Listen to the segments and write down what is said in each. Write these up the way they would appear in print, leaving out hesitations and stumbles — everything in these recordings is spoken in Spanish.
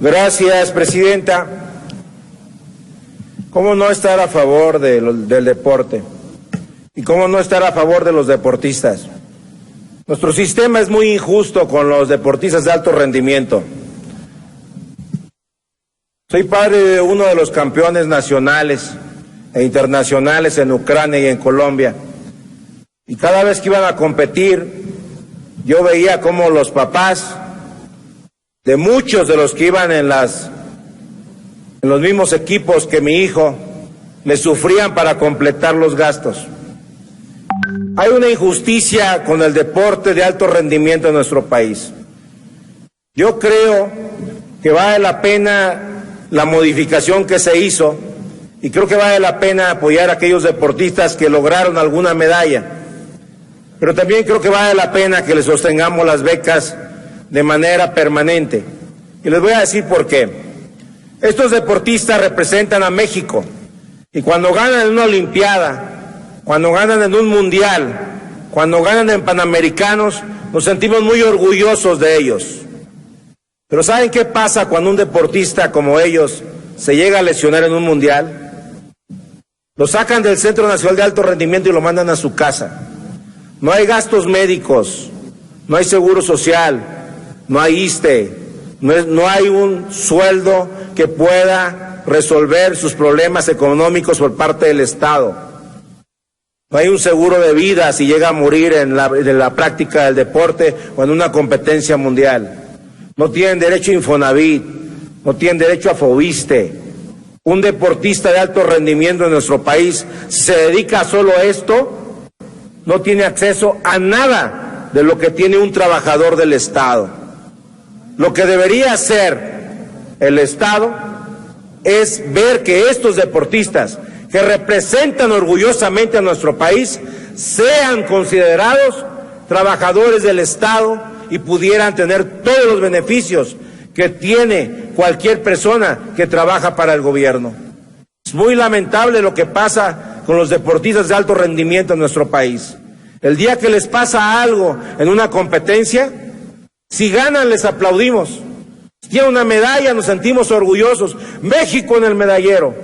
Gracias, presidenta. ¿Cómo no estar a favor del deporte? ¿Y cómo no estar a favor de los deportistas? Nuestro sistema es muy injusto con los deportistas de alto rendimiento. Soy padre de uno de los campeones nacionales e internacionales en Ucrania y en Colombia. Y cada vez que iban a competir, yo veía cómo los papás de muchos de los que iban en los mismos equipos que mi hijo, le sufrían para completar los gastos. Hay una injusticia con el deporte de alto rendimiento en nuestro país. Yo creo que vale la pena la modificación que se hizo y creo que vale la pena apoyar a aquellos deportistas que lograron alguna medalla. Pero también creo que vale la pena que les sostengamos las becas de manera permanente. Y les voy a decir por qué. Estos deportistas representan a México y cuando ganan en una olimpiada, cuando ganan en un mundial, cuando ganan en panamericanos, nos sentimos muy orgullosos de ellos. Pero ¿saben qué pasa cuando un deportista como ellos se llega a lesionar en un mundial? Lo sacan del Centro Nacional de Alto Rendimiento y lo mandan a su casa. No hay gastos médicos, no hay seguro social, no hay ISSSTE, no hay un sueldo que pueda resolver sus problemas económicos por parte del Estado. No hay un seguro de vida si llega a morir en la práctica del deporte o en una competencia mundial. No tienen derecho a Infonavit, no tienen derecho a FOBISSSTE. Un deportista de alto rendimiento en nuestro país se dedica a solo esto, no tiene acceso a nada de lo que tiene un trabajador del Estado. Lo que debería hacer el Estado es ver que estos deportistas que representan orgullosamente a nuestro país sean considerados trabajadores del Estado y pudieran tener todos los beneficios que tiene cualquier persona que trabaja para el gobierno. Es muy lamentable lo que pasa con los deportistas de alto rendimiento en nuestro país. El día que les pasa algo en una competencia, si ganan les aplaudimos. Si tienen una medalla nos sentimos orgullosos. México en el medallero.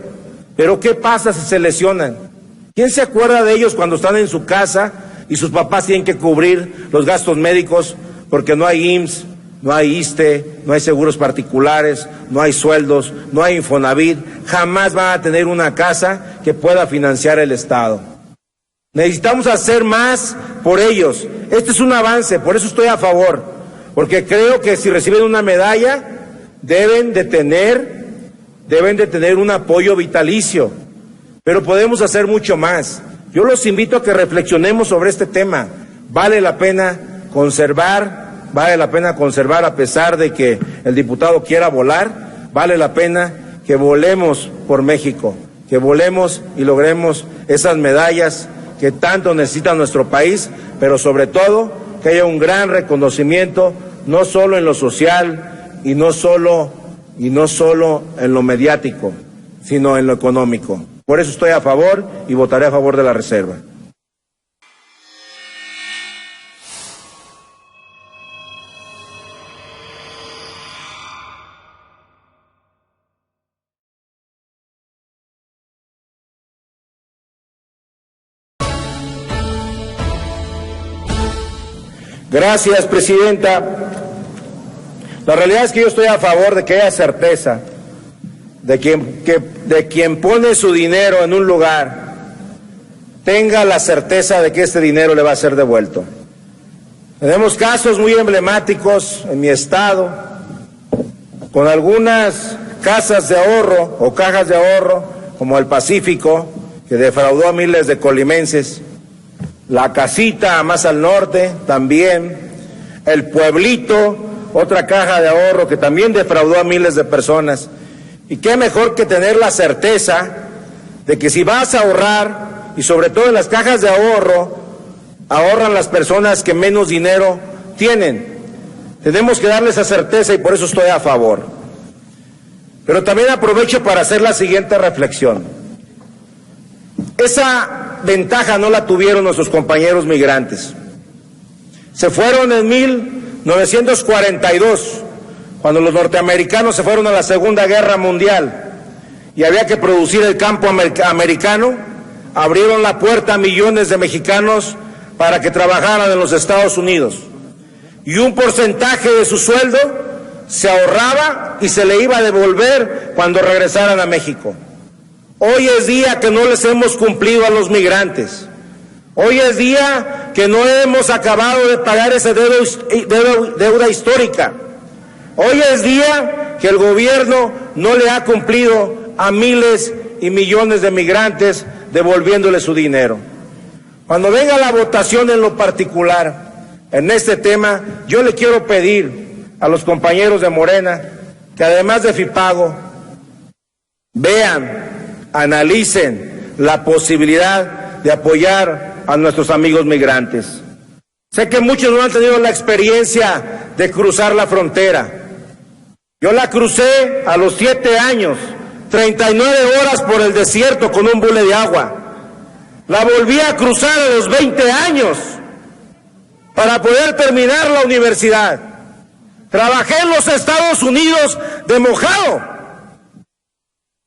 Pero ¿qué pasa si se lesionan? ¿Quién se acuerda de ellos cuando están en su casa y sus papás tienen que cubrir los gastos médicos porque no hay IMSS, no hay ISSSTE, no hay seguros particulares, no hay sueldos, no hay Infonavit? Jamás van a tener una casa que pueda financiar el Estado. Necesitamos hacer más por ellos. Este es un avance, por eso estoy a favor, porque creo que si reciben una medalla deben de tener un apoyo vitalicio, pero podemos hacer mucho más. Yo los invito a que reflexionemos sobre este tema. Vale la pena conservar a pesar de que el diputado quiera volar, vale la pena que volemos por México, que volemos y logremos esas medallas que tanto necesita nuestro país, pero sobre todo que haya un gran reconocimiento, no solo en lo social y no solo en lo mediático, sino en lo económico. Por eso estoy a favor y votaré a favor de la reserva. Gracias, presidenta. La realidad es que yo estoy a favor de que haya certeza de quien pone su dinero en un lugar, tenga la certeza de que este dinero le va a ser devuelto. Tenemos casos muy emblemáticos en mi estado, con algunas casas de ahorro o cajas de ahorro, como el Pacífico, que defraudó a miles de colimenses, La Casita más al norte también, el Pueblito, otra caja de ahorro que también defraudó a miles de personas. Y qué mejor que tener la certeza de que si vas a ahorrar, y sobre todo en las cajas de ahorro, ahorran las personas que menos dinero tienen. Tenemos que darle esa certeza y por eso estoy a favor. Pero también aprovecho para hacer la siguiente reflexión. Esa ventaja no la tuvieron nuestros compañeros migrantes. Se fueron en 1942, cuando los norteamericanos se fueron a la Segunda Guerra Mundial y había que producir el campo americano, abrieron la puerta a millones de mexicanos para que trabajaran en los Estados Unidos. Y un porcentaje de su sueldo se ahorraba y se le iba a devolver cuando regresaran a México. Hoy es día que no les hemos cumplido a los migrantes. Hoy es día que no hemos acabado de pagar esa deuda histórica. Hoy es día que el gobierno no le ha cumplido a miles y millones de migrantes devolviéndole su dinero. Cuando venga la votación en lo particular, en este tema, yo le quiero pedir a los compañeros de Morena que además de FIPAGO, vean, analicen la posibilidad de apoyar a nuestros amigos migrantes. Sé que muchos no han tenido la experiencia de cruzar la frontera. Yo la crucé a los 7 años, 39 horas por el desierto con un bule de agua. La volví a cruzar a los 20 años para poder terminar la universidad. Trabajé en los Estados Unidos de mojado.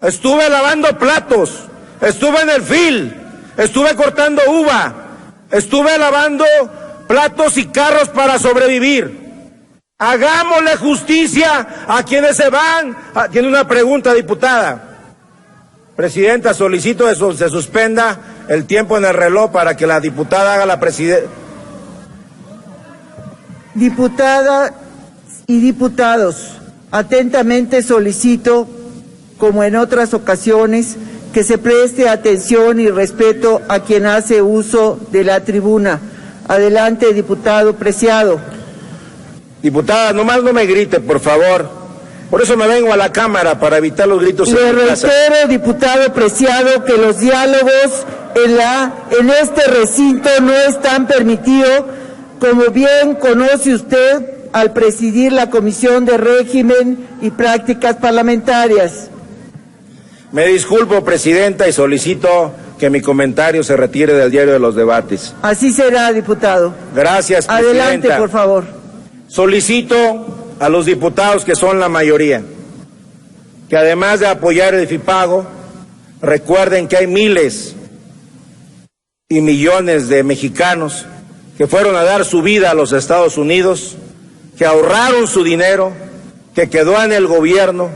Estuve lavando platos, estuve en el field, estuve cortando uva, estuve lavando platos y carros para sobrevivir. Hagámosle justicia a quienes se van. Tiene una pregunta, diputada. Presidenta, solicito que se suspenda el tiempo en el reloj para que la diputada haga la presidenta. Diputada y diputados, atentamente solicito, como en otras ocasiones, que se preste atención y respeto a quien hace uso de la tribuna. Adelante, diputado Preciado. Diputada, nomás no me grite, por favor. Por eso me vengo a la Cámara, para evitar los gritos. Le reitero, diputado Preciado, que los diálogos en este recinto no están permitidos, como bien conoce usted al presidir la Comisión de Régimen y Prácticas Parlamentarias. Me disculpo, Presidenta, y solicito que mi comentario se retire del diario de los debates. Así será, diputado. Gracias, Presidenta. Adelante, por favor. Solicito a los diputados, que son la mayoría, que además de apoyar el FIPAGO, recuerden que hay miles y millones de mexicanos que fueron a dar su vida a los Estados Unidos, que ahorraron su dinero, que quedó en el gobierno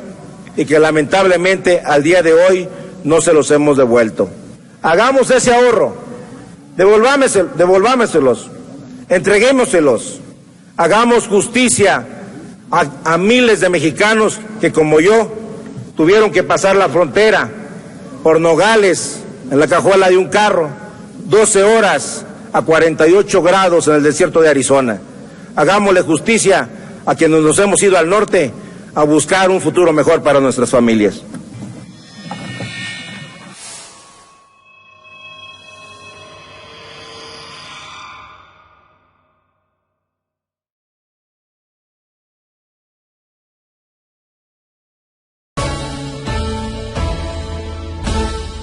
y que lamentablemente al día de hoy no se los hemos devuelto. Hagamos ese ahorro, devolvámeselos, entreguémoselos. Hagamos justicia a miles de mexicanos que, como yo, tuvieron que pasar la frontera por Nogales, en la cajuela de un carro, 12 horas a 48 grados en el desierto de Arizona. Hagámosle justicia a quienes nos hemos ido al norte a buscar un futuro mejor para nuestras familias.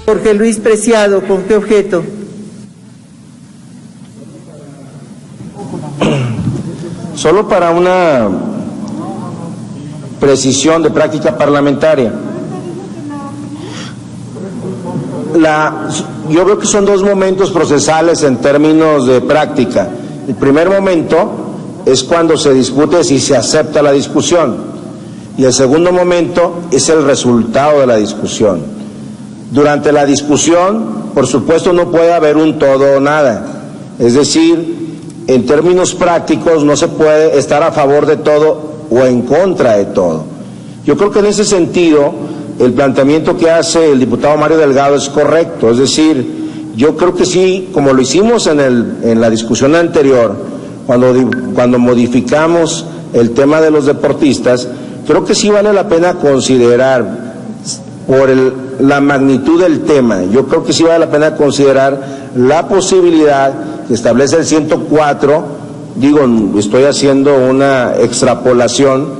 Jorge Luis Preciado, ¿con qué objeto? Solo para una precisión de práctica parlamentaria. Yo creo que son dos momentos procesales en términos de práctica. El primer momento es cuando se discute si se acepta la discusión, y el segundo momento es el resultado de la discusión. Durante la discusión, por supuesto, no puede haber un todo o nada. Es decir, en términos prácticos no se puede estar a favor de todo o en contra de todo. Yo creo que en ese sentido el planteamiento que hace el diputado Mario Delgado es correcto. Es decir, yo creo que sí, como lo hicimos en la discusión anterior, cuando modificamos el tema de los deportistas, creo que sí vale la pena considerar, por la magnitud del tema, yo creo que sí vale la pena considerar la posibilidad que establece el 104, estoy haciendo una extrapolación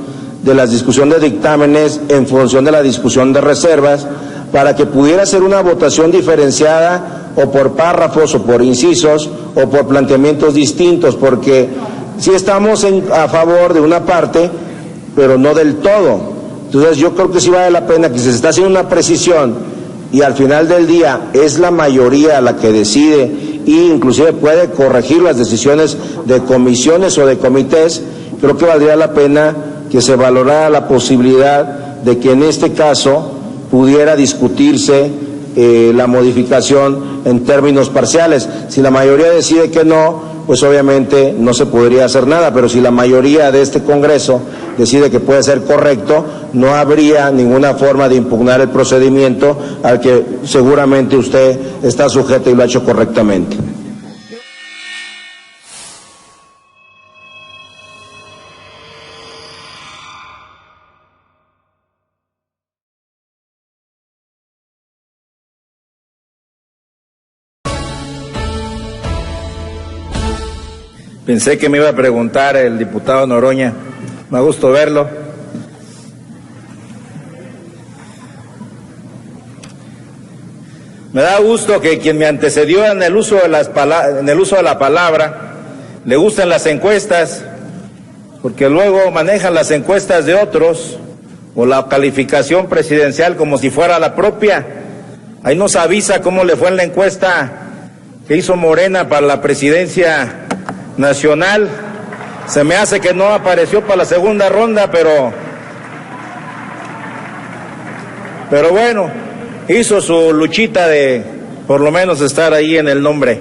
de las discusiones de dictámenes en función de la discusión de reservas, para que pudiera ser una votación diferenciada o por párrafos o por incisos o por planteamientos distintos, porque si estamos a favor de una parte, pero no del todo. Entonces yo creo que sí vale la pena que se está haciendo una precisión y al final del día es la mayoría la que decide e inclusive puede corregir las decisiones de comisiones o de comités. Creo que valdría la pena que se valorara la posibilidad de que en este caso pudiera discutirse la modificación en términos parciales. Si la mayoría decide que no, pues obviamente no se podría hacer nada, pero si la mayoría de este Congreso decide que puede ser correcto, no habría ninguna forma de impugnar el procedimiento al que seguramente usted está sujeto y lo ha hecho correctamente. Pensé que me iba a preguntar el diputado Noroña. Me da gusto verlo. Me da gusto que quien me antecedió en el uso de la palabra le gusten las encuestas, porque luego manejan las encuestas de otros o la calificación presidencial como si fuera la propia. Ahí nos avisa cómo le fue en la encuesta que hizo Morena para la presidencia nacional. Se me hace que no apareció para la segunda ronda, pero bueno, hizo su luchita de por lo menos estar ahí en el nombre.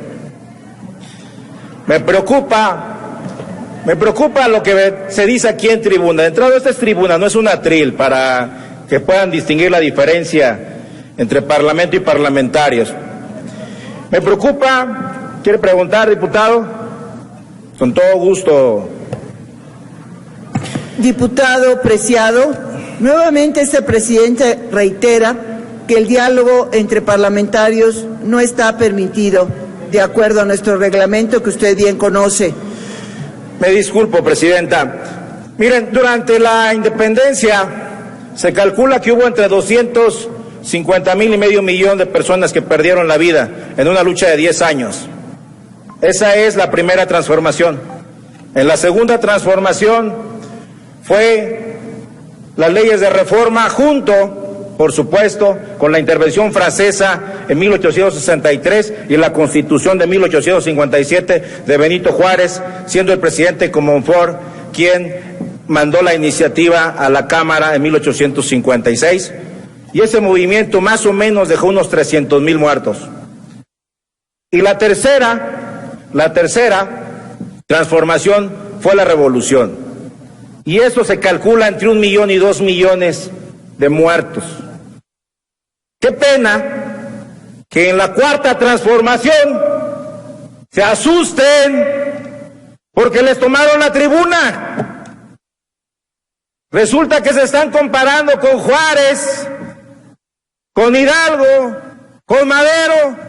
Me preocupa lo que se dice aquí en tribuna. De entrada, esta es tribuna, no es un atril, para que puedan distinguir la diferencia entre parlamento y parlamentarios. Me preocupa, ¿quiere preguntar, diputado? Con todo gusto. Diputado Preciado, nuevamente este presidente reitera que el diálogo entre parlamentarios no está permitido, de acuerdo a nuestro reglamento que usted bien conoce. Me disculpo, presidenta. Miren, durante la independencia se calcula que hubo entre 250,000 y medio millón de personas que perdieron la vida en una lucha de 10 años. Esa es la primera transformación. En la segunda transformación fue las leyes de reforma junto, por supuesto, con la intervención francesa en 1863 y la Constitución de 1857 de Benito Juárez, siendo el presidente Comonfort quien mandó la iniciativa a la Cámara en 1856. Y ese movimiento más o menos dejó unos 300,000 muertos. Y la tercera transformación fue la revolución. Y eso se calcula entre 1 millón y 2 millones de muertos. Qué pena que en la cuarta transformación se asusten porque les tomaron la tribuna. Resulta que se están comparando con Juárez, con Hidalgo, con Madero.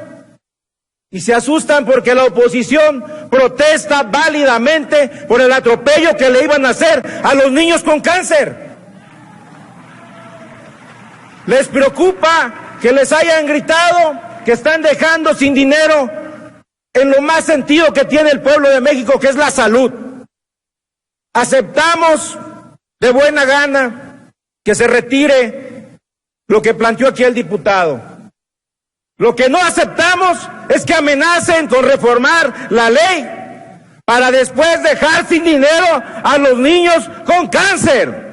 Y se asustan porque la oposición protesta válidamente por el atropello que le iban a hacer a los niños con cáncer. Les preocupa que les hayan gritado que están dejando sin dinero en lo más sentido que tiene el pueblo de México, que es la salud. Aceptamos de buena gana que se retire lo que planteó aquí el diputado. Lo que no aceptamos es que amenacen con reformar la ley para después dejar sin dinero a los niños con cáncer.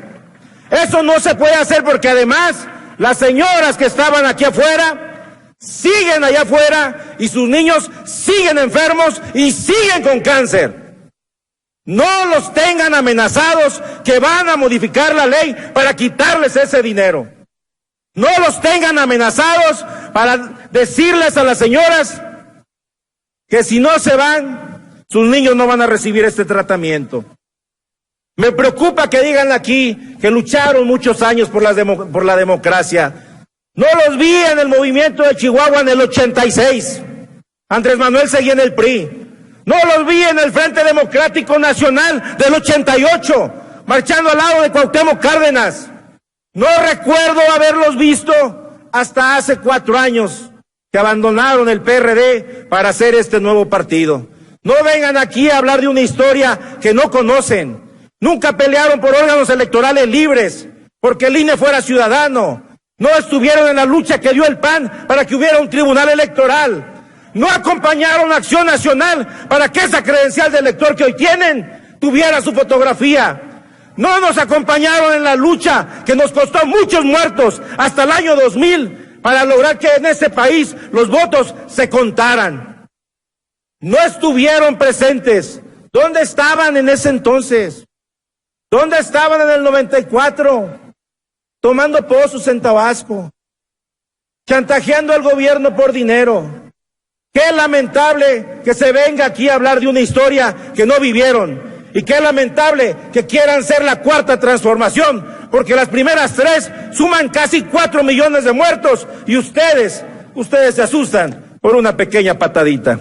Eso no se puede hacer porque además las señoras que estaban aquí afuera siguen allá afuera y sus niños siguen enfermos y siguen con cáncer. No los tengan amenazados que van a modificar la ley para quitarles ese dinero. No los tengan amenazados para decirles a las señoras que si no se van, sus niños no van a recibir este tratamiento. Me preocupa que digan aquí que lucharon muchos años por la democracia. No los vi en el movimiento de Chihuahua en el 86. Andrés Manuel seguía en el PRI. No los vi en el Frente Democrático Nacional del 88, marchando al lado de Cuauhtémoc Cárdenas. No recuerdo haberlos visto hasta hace 4 años que abandonaron el PRD para hacer este nuevo partido. No vengan aquí a hablar de una historia que no conocen. Nunca pelearon por órganos electorales libres, porque el INE fuera ciudadano. No estuvieron en la lucha que dio el PAN para que hubiera un tribunal electoral. No acompañaron a Acción Nacional para que esa credencial de elector que hoy tienen tuviera su fotografía. No nos acompañaron en la lucha que nos costó muchos muertos hasta el año 2000 para lograr que en ese país los votos se contaran. No estuvieron presentes. ¿Dónde estaban en ese entonces? ¿Dónde estaban en el 94? Tomando pozos en Tabasco, chantajeando al gobierno por dinero. Qué lamentable que se venga aquí a hablar de una historia que no vivieron. Y qué lamentable que quieran ser la cuarta transformación, porque las primeras tres suman casi 4 millones de muertos y ustedes se asustan por una pequeña patadita.